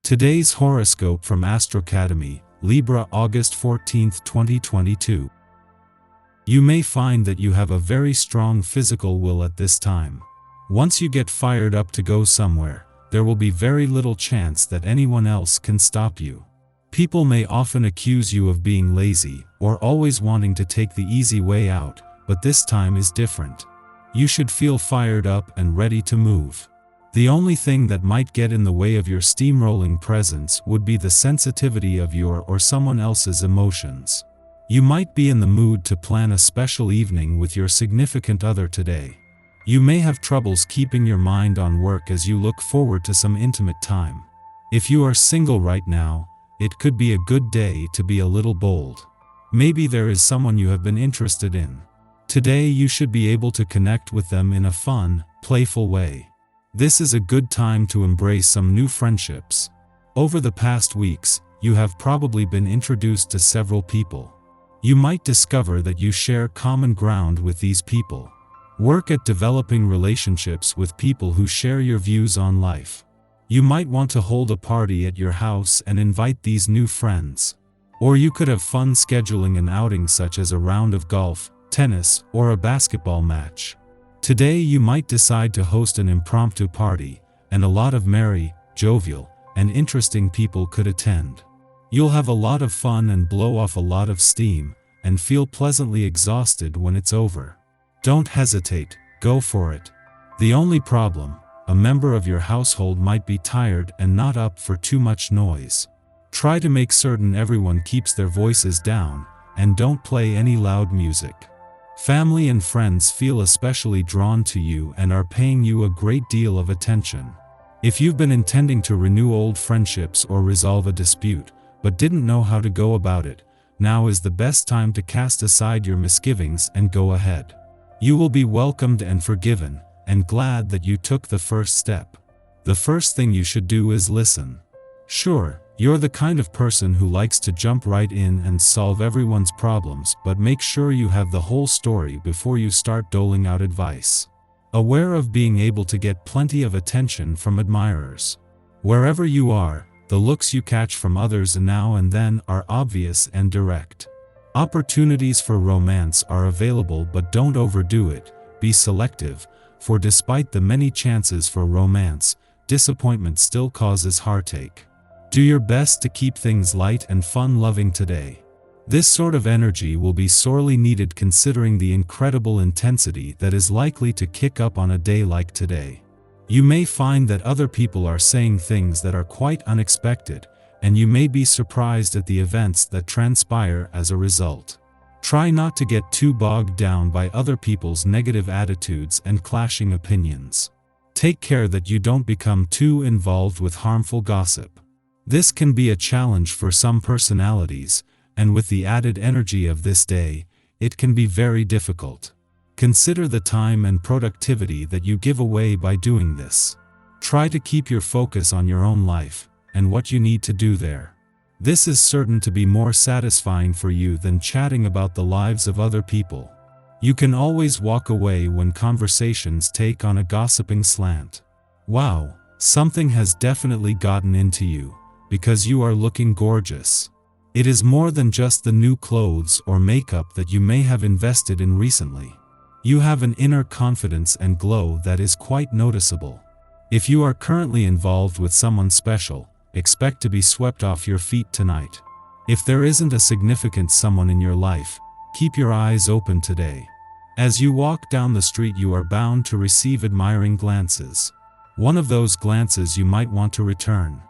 Today's horoscope from Astrocademy, Libra August 14, 2022. You may find that you have a very strong physical will at this time. Once you get fired up to go somewhere, there will be very little chance that anyone else can stop you. People may often accuse you of being lazy or always wanting to take the easy way out, but this time is different. You should feel fired up and ready to move. The only thing that might get in the way of your steamrolling presence would be the sensitivity of your or someone else's emotions. You might be in the mood to plan a special evening with your significant other today. You may have troubles keeping your mind on work as you look forward to some intimate time. If you are single right now, it could be a good day to be a little bold. Maybe there is someone you have been interested in. Today you should be able to connect with them in a fun, playful way. This is a good time to embrace some new friendships. Over the past weeks, you have probably been introduced to several people. You might discover that you share common ground with these people. Work at developing relationships with people who share your views on life. You might want to hold a party at your house and invite these new friends. Or you could have fun scheduling an outing such as a round of golf, tennis, or a basketball match. Today you might decide to host an impromptu party, and a lot of merry, jovial, and interesting people could attend. You'll have a lot of fun and blow off a lot of steam, and feel pleasantly exhausted when it's over. Don't hesitate, go for it. The only problem, a member of your household might be tired and not up for too much noise. Try to make certain everyone keeps their voices down, and don't play any loud music. Family and friends feel especially drawn to you and are paying you a great deal of attention. If you've been intending to renew old friendships or resolve a dispute, but didn't know how to go about it, now is the best time to cast aside your misgivings and go ahead. You will be welcomed and forgiven, and glad that you took the first step. The first thing you should do is listen. Sure, you're the kind of person who likes to jump right in and solve everyone's problems, but make sure you have the whole story before you start doling out advice. Aware of being able to get plenty of attention from admirers. Wherever you are, the looks you catch from others now and then are obvious and direct. Opportunities for romance are available, but don't overdo it. Be selective, for despite the many chances for romance, disappointment still causes heartache. Do your best to keep things light and fun-loving today. This sort of energy will be sorely needed considering the incredible intensity that is likely to kick up on a day like today. You may find that other people are saying things that are quite unexpected, and you may be surprised at the events that transpire as a result. Try not to get too bogged down by other people's negative attitudes and clashing opinions. Take care that you don't become too involved with harmful gossip. This can be a challenge for some personalities, and with the added energy of this day, it can be very difficult. Consider the time and productivity that you give away by doing this. Try to keep your focus on your own life, and what you need to do there. This is certain to be more satisfying for you than chatting about the lives of other people. You can always walk away when conversations take on a gossiping slant. Wow, something has definitely gotten into you, because you are looking gorgeous. It is more than just the new clothes or makeup that you may have invested in recently. You have an inner confidence and glow that is quite noticeable. If you are currently involved with someone special, expect to be swept off your feet tonight. If there isn't a significant someone in your life, keep your eyes open today. As you walk down the street, you are bound to receive admiring glances. One of those glances you might want to return.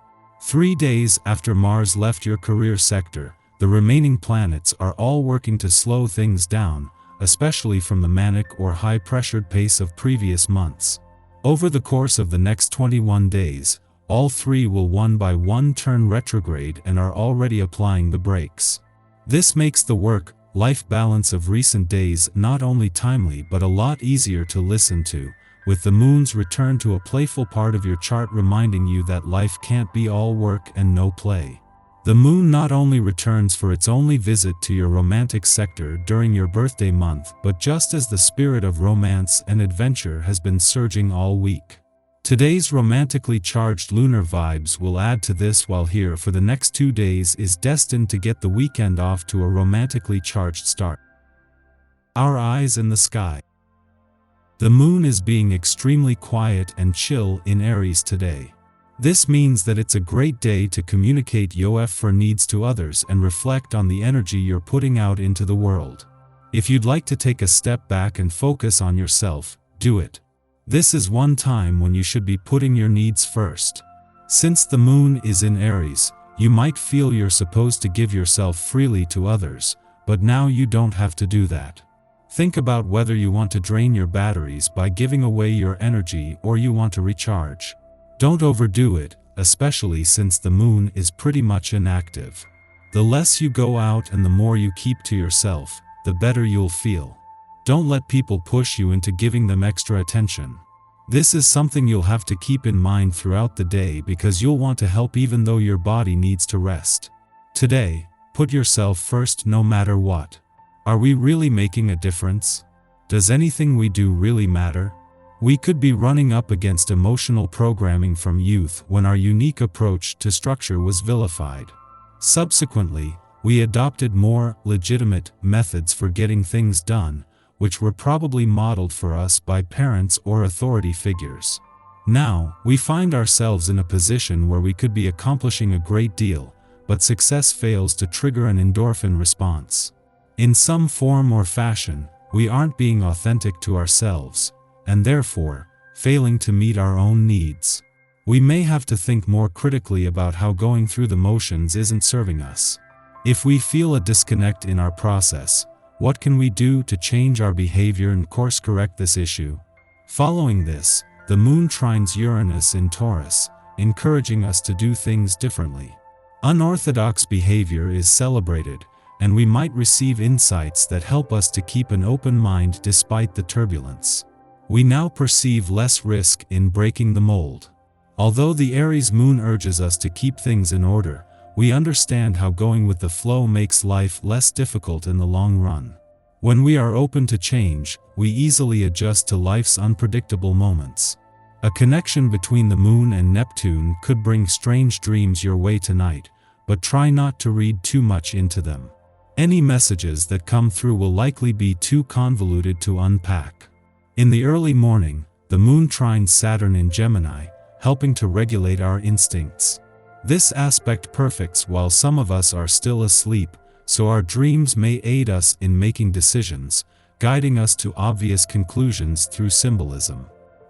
3 days after Mars left your career sector, the remaining planets are all working to slow things down, especially from the manic or high-pressured pace of previous months. Over the course of the next 21 days, all three will one by one turn retrograde and are already applying the brakes. This makes the work-life balance of recent days not only timely but a lot easier to listen to, with the moon's return to a playful part of your chart reminding you that life can't be all work and no play. The moon not only returns for its only visit to your romantic sector during your birthday month, but just as the spirit of romance and adventure has been surging all week. Today's romantically charged lunar vibes will add to this, while here for the next 2 days is destined to get the weekend off to a romantically charged start. Our eyes in the sky. The moon is being extremely quiet and chill in Aries today. This means that it's a great day to communicate your needs to others and reflect on the energy you're putting out into the world. If you'd like to take a step back and focus on yourself, do it. This is one time when you should be putting your needs first. Since the moon is in Aries, you might feel you're supposed to give yourself freely to others, but now you don't have to do that. Think about whether you want to drain your batteries by giving away your energy or you want to recharge. Don't overdo it, especially since the moon is pretty much inactive. The less you go out and the more you keep to yourself, the better you'll feel. Don't let people push you into giving them extra attention. This is something you'll have to keep in mind throughout the day because you'll want to help even though your body needs to rest. Today, put yourself first no matter what. Are we really making a difference? Does anything we do really matter? We could be running up against emotional programming from youth when our unique approach to structure was vilified. Subsequently, we adopted more legitimate methods for getting things done, which were probably modeled for us by parents or authority figures. Now, we find ourselves in a position where we could be accomplishing a great deal, but success fails to trigger an endorphin response. In some form or fashion, we aren't being authentic to ourselves, and therefore, failing to meet our own needs. We may have to think more critically about how going through the motions isn't serving us. If we feel a disconnect in our process, what can we do to change our behavior and course correct this issue? Following this, the moon trines Uranus in Taurus, encouraging us to do things differently. Unorthodox behavior is celebrated, and we might receive insights that help us to keep an open mind despite the turbulence. We now perceive less risk in breaking the mold. Although the Aries moon urges us to keep things in order, we understand how going with the flow makes life less difficult in the long run. When we are open to change, we easily adjust to life's unpredictable moments. A connection between the moon and Neptune could bring strange dreams your way tonight, but try not to read too much into them. Any messages that come through will likely be too convoluted to unpack. In the early morning, the moon trines Saturn in Gemini, helping to regulate our instincts. This aspect perfects while some of us are still asleep, so our dreams may aid us in making decisions, guiding us to obvious conclusions through symbolism.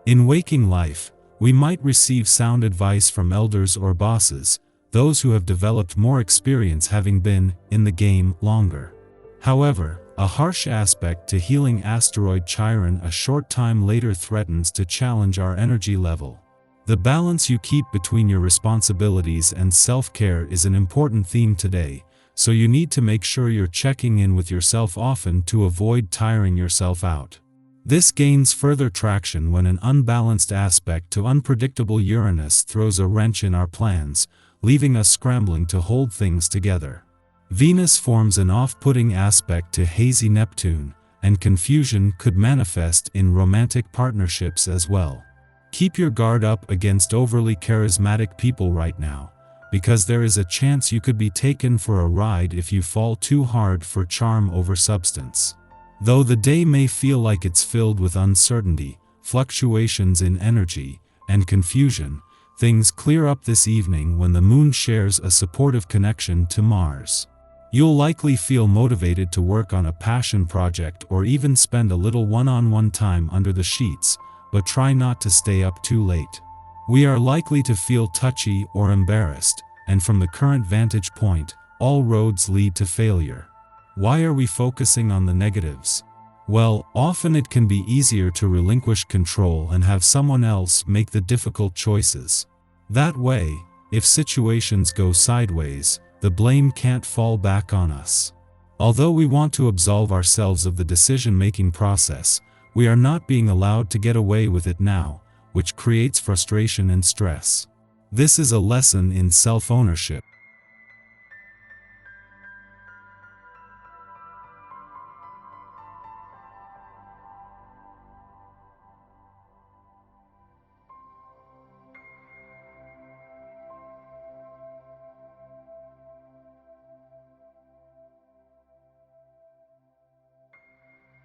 In waking life, we might receive sound advice from elders or bosses, those who have developed more experience having been in the game longer. However, a harsh aspect to healing asteroid Chiron a short time later threatens to challenge our energy level. The balance you keep between your responsibilities and self-care is an important theme today, so you need to make sure you're checking in with yourself often to avoid tiring yourself out. This gains further traction when an unbalanced aspect to unpredictable Uranus throws a wrench in our plans, leaving us scrambling to hold things together. Venus forms an off-putting aspect to hazy Neptune, and confusion could manifest in romantic partnerships as well. Keep your guard up against overly charismatic people right now, because there is a chance you could be taken for a ride if you fall too hard for charm over substance. Though the day may feel like it's filled with uncertainty, fluctuations in energy, and confusion, things clear up this evening when the moon shares a supportive connection to Mars. You'll likely feel motivated to work on a passion project or even spend a little one-on-one time under the sheets, but try not to stay up too late. We are likely to feel touchy or embarrassed, and from the current vantage point, all roads lead to failure. Why are we focusing on the negatives? Well, often it can be easier to relinquish control and have someone else make the difficult choices. That way, if situations go sideways, the blame can't fall back on us. Although we want to absolve ourselves of the decision-making process, we are not being allowed to get away with it now, which creates frustration and stress. This is a lesson in self-ownership.